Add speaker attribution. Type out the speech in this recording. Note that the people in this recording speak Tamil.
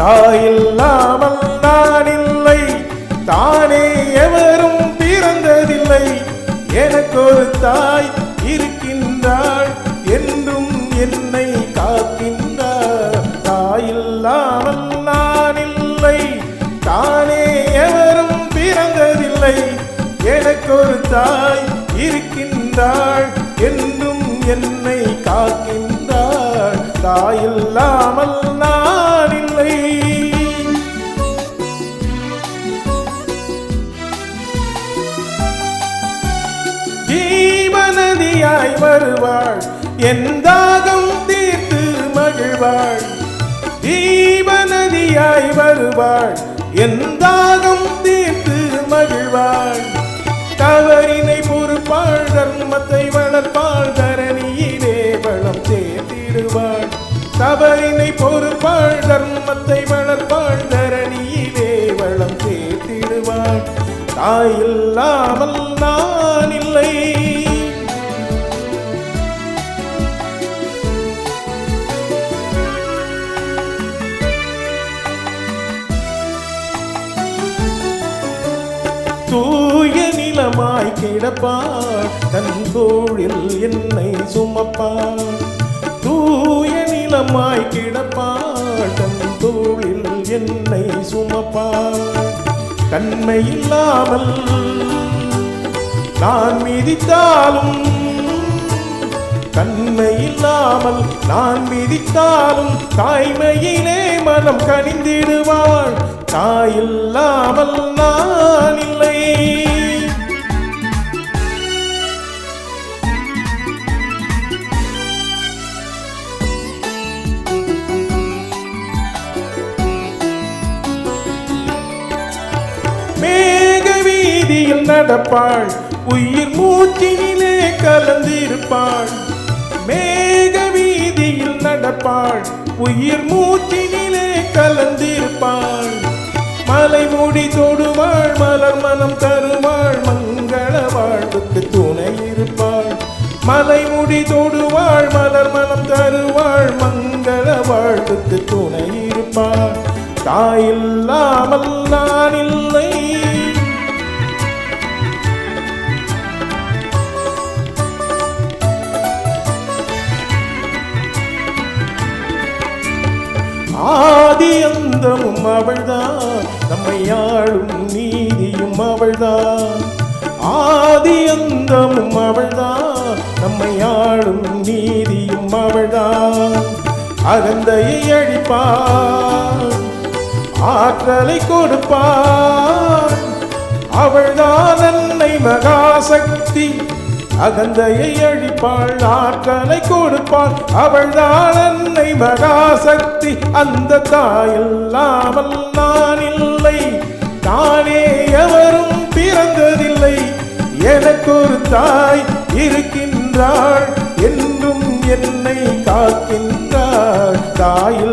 Speaker 1: தாயில்லாமல் நான் இல்லை, தானே எவரும் பிறந்ததில்லை. எனக்கொரு தாய் இருக்கின்றாள், என்றும் என்னை காக்கின்றாள். தாயில்லாமல் நான் இல்லை, தானே எவரும் பிறந்ததில்லை. எனக்கொரு தாய் இருக்கின்றாள், என்றும் என்னை காக்கின்றாள். தாயில்லாமல் நான் இல்லை. ஜீவநதியாய் வருவாள், என் தாகம் தீர்த்து மகிழ்வாள். ஜீவநதியாய் வருவாள், என் தாகம் தீர்த்து மகிழ்வாள். தவறினை பொறுப்பாள், தர்மத்தை வளர்ப்பாள், தரணியிலே வளம் சேர்த்திடுவாள். தவறினை பொறுப்பாள், தர்மத்தை வளர்ப்பாள், தரணியிலே வளம் சேர்த்திடுவாள். தாயில்லாமல் நான் இல்லை. தூய நிலமாய் கிடப்பாள், தன் தோளில் என்னை சுமப்பாள். தூய நிலமாய் கிடப்பாள், தன் தோளில் என்னை சுமப்பாள். தன்மையில்லாமல் நான் மிதித்தாலும், தன்மையில்லாமல் நான் மிதித்தாலும், தாய்மையிலே மனம் கனிந்திடுவாள். தாயில்லாமல் நான் இல்லை. மேக வீதியில் நடப்பாள், உயிர் மூச்சினிலே கலந்திருப்பாள். மேக வீதியில் நடப்பாள், உயிர் மூச்சினிலே கலந்திருப்பாள். மலைமுடி தொடுவாள், மலர் மனம் தருவாள், மங்கள வாழ்வுக்கு துணை இருப்பாள். மலைமுடி தொடுவாள், மலர் மனம் தருவாள், மங்கள வாழ்வுக்கு துணை இருப்பாள். தாயில்லாமல் நான் இல்லை. ஆதி அந்தமும் அவள்தான், நம்மை ஆளும் நீதியும் அவள்தான். ஆதி அந்தமும் அவள்தான், நம்மை ஆளும் நீதியும் அவள்தான். அகந்தையை அழிப்பாள், ஆற்றலை கொடுப்பாள். அவள்தான் அன்னை மகாசக்தி. அகந்தையை அழிப்பாள், ஆற்றலை கொடுப்பாள். அவள்தான் அன்னை மகாசக்தி. அந்த தாயில்லாமல் நான் இல்லை, தானே எவரும் பிறந்ததில்லை. எனக்கொரு தாய் இருக்கின்றாள், என்றும் என்னை காக்கின்றாள். தாயில்